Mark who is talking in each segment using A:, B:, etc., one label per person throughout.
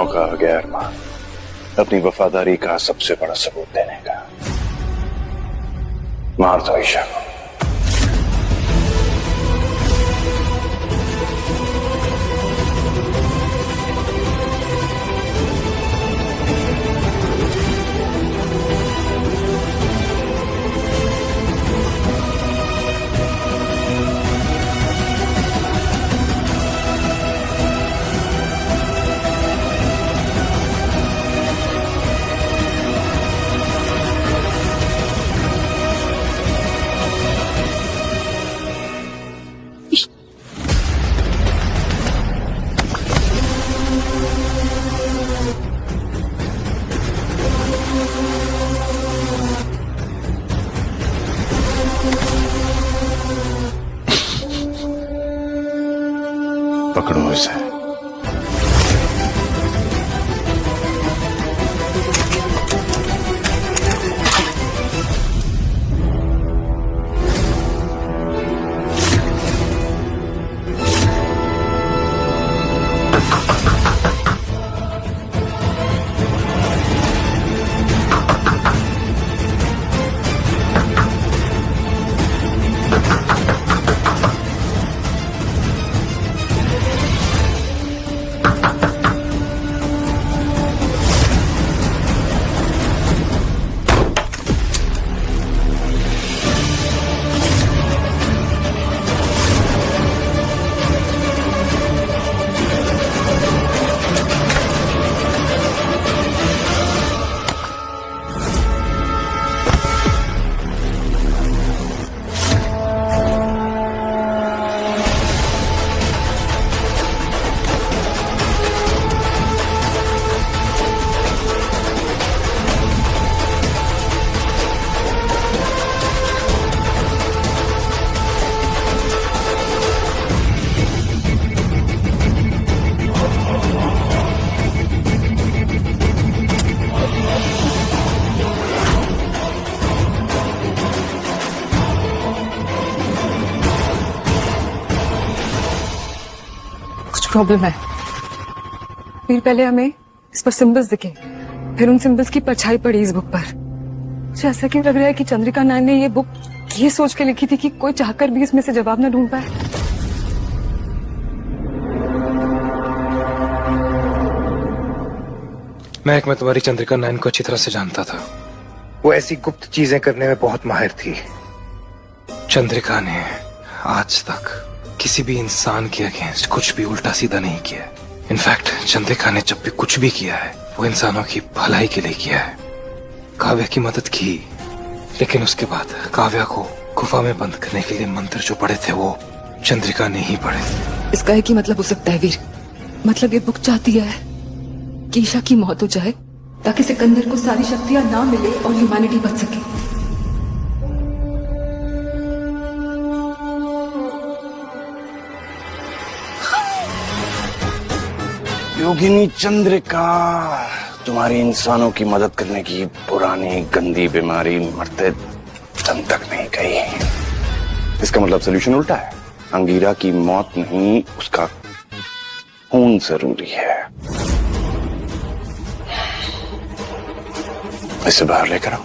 A: मौका आ गया अरमान अपनी वफादारी का सबसे बड़ा सबूत देने का। मार दो ईशा को। पकड़ो इसे।
B: प्रॉब्लम है। फिर पहले हमें इस पर सिंबल्स दिखे, फिर उन सिंबल्स की परछाई पड़ी इस बुक पर। मुझे ऐसा क्यों लग रहा है कि चंद्रिका नायन ने ये बुक ये सोच के लिखी थी कि कोई चाहकर भी इसमें से जवाब न ढूंढ पाए।
C: मैं तुम्हारी चंद्रिका नायन को अच्छी तरह से जानता था। वो ऐसी गुप्त चीजें करने में बहुत माहिर थी। चंद्रिका ने आज तक किसी भी इंसान के अगेंस्ट कुछ भी उल्टा सीधा नहीं किया। इनफैक्ट चंद्रिका ने जब भी कुछ भी किया है वो इंसानों की भलाई के लिए किया है। काव्या की मदद की, लेकिन उसके बाद काव्या को गुफा में बंद करने के लिए मंत्र जो पढ़े थे वो चंद्रिका ने ही पढ़े।
B: इसका एक ही मतलब हो सकता है वीर। मतलब ये बुक चाहती है कि ईशा की मौत हो जाए ताकि सिकंदर को सारी शक्तियां ना मिले और ह्यूमैनिटी बच सके।
A: योगिनी चंद्रिका तुम्हारी इंसानों की मदद करने की पुरानी गंदी बीमारी मरते दम तक नहीं गई। इसका मतलब सोल्यूशन उल्टा है। अंगीरा की मौत नहीं, उसका खून जरूरी है। इसे बाहर लेकर आओ।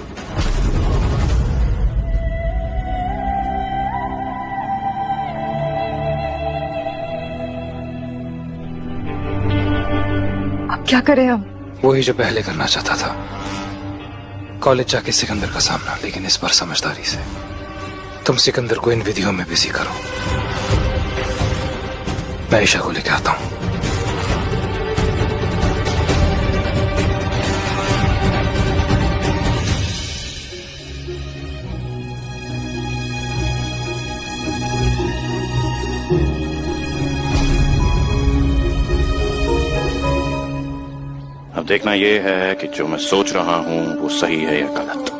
B: अब क्या करें हम?
C: वही जो पहले करना चाहता था, कॉलेज जाके सिकंदर का सामना, लेकिन इस बार समझदारी से। तुम सिकंदर को इन विधियों में बिजी करो, मैं ईशा को लेकर आता हूं।
A: अब देखना यह है कि जो मैं सोच रहा हूं वो सही है या गलत।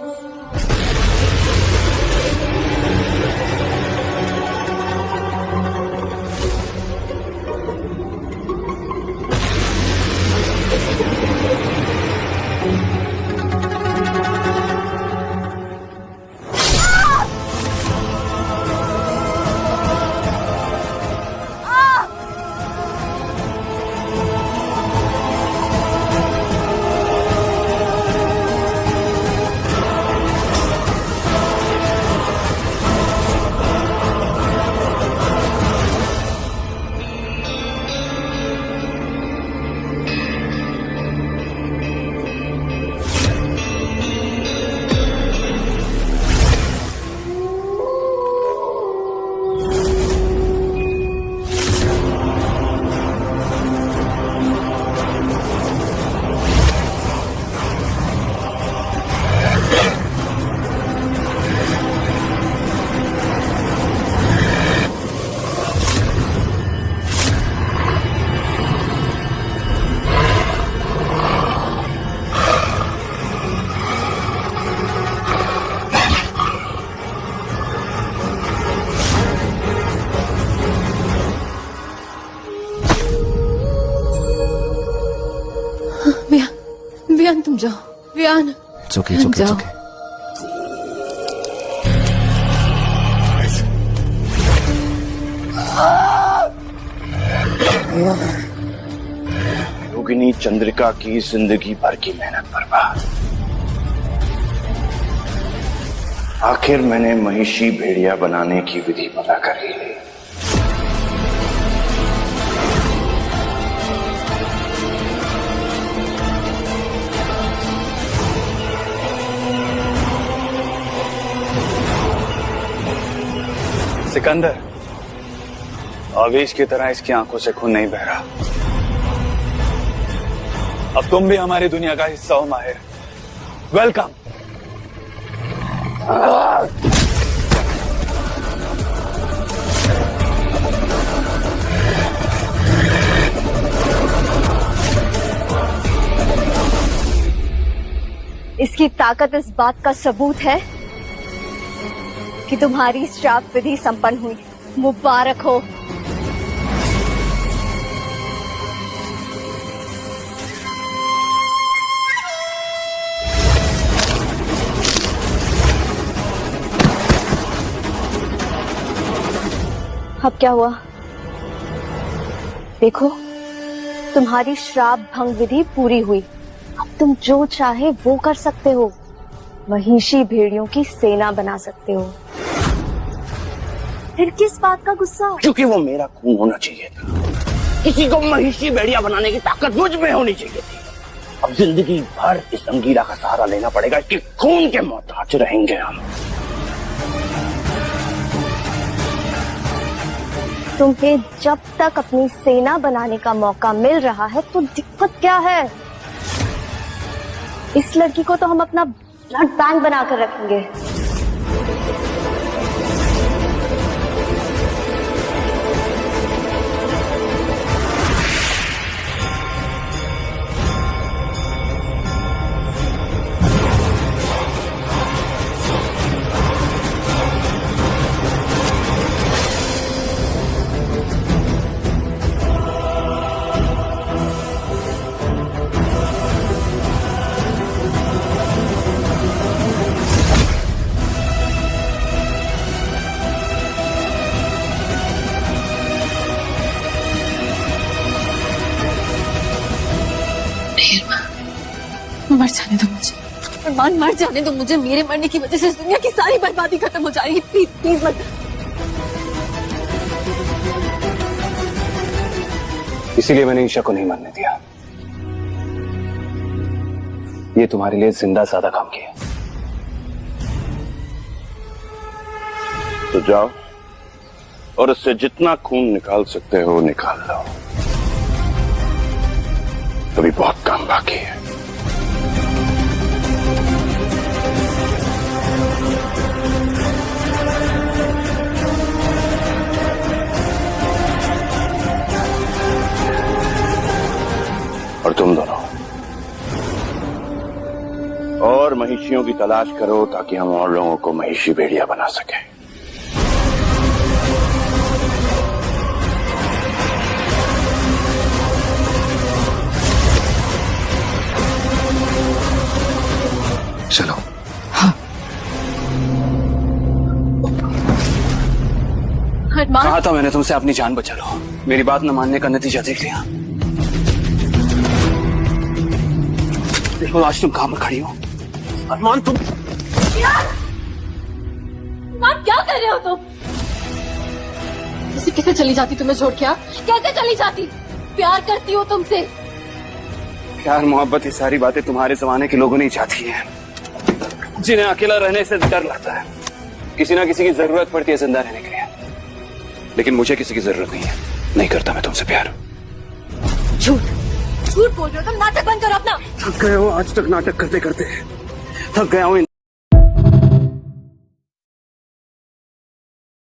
B: तुम जाओ रियान।
C: चुके
B: जाओ।
A: योगिनी चंद्रिका की जिंदगी भर की मेहनत बर्बाद। आखिर मैंने महिषी भेड़िया बनाने की विधि पता कर ही ली। सिकंदर, आवेश की तरह इसकी आंखों से खून नहीं बह रहा। अब तुम भी हमारी दुनिया का हिस्सा हो माहिर। वेलकम।
D: इसकी ताकत इस बात का सबूत है कि तुम्हारी श्राप विधि संपन्न हुई। मुबारक हो। अब क्या हुआ? देखो, तुम्हारी श्राप भंग विधि पूरी हुई। अब तुम जो चाहे वो कर सकते हो। महिषी भेड़ियों की सेना बना सकते हो। फिर किस बात का गुस्सा?
A: क्योंकि वो मेरा खून होना चाहिए था। किसी को महिषी भेड़िया बनाने की ताकत मुझ में होनी चाहिए थी। अब जिंदगी भर इस अंगीरा का सहारा लेना पड़ेगा। इसके खून के मोहताज रहेंगे हम।
D: तुम्हें जब तक अपनी सेना बनाने का मौका मिल रहा है तो दिक्कत क्या है? इस लड़की को तो हम अपना ब्लड बैंक बनाकर रखेंगे।
B: मर जाने दो मुझे, अरमान मर जाने दो मुझे। मेरे मरने की वजह से इस दुनिया की सारी बर्बादी खत्म हो जाएगी। प्लीज प्लीज मत।
A: इसीलिए मैंने ईशा को नहीं मरने दिया। ये तुम्हारे लिए जिंदा सादा काम किया। तो जाओ और उससे जितना खून निकाल सकते हो निकाल लो। अभी बहुत काम बाकी है। और तुम दोनों और महिषियों की तलाश करो ताकि हम और लोगों को महिषी भेड़िया बना सकें।
C: चलो।
A: कहा था मैंने तुमसे अपनी जान बचा लो। मेरी बात न मानने का नतीजा देख लिया। देखो आज तुम कहां पर खड़ी हो। अरमान तुम
B: क्या कर रहे हो तुम? कैसे चली जाती तुम्हें छोड़ के? कैसे चली जाती? प्यार करती हो तुमसे।
A: प्यार मोहब्बत ये सारी बातें तुम्हारे जमाने के लोगों ने चाहती हैं, जिन्हें अकेला रहने से डर लगता है। किसी ना किसी की जरूरत पड़ती है जिंदा रहने के लिए, लेकिन मुझे किसी की जरूरत नहीं है। नहीं करता मैं तुमसे प्यार।
B: झूठ झूठ बोल रहे हो तुम। नाटक बंद करो अपना।
A: थक गए हो आज तक नाटक करते करते। थक गया हूं।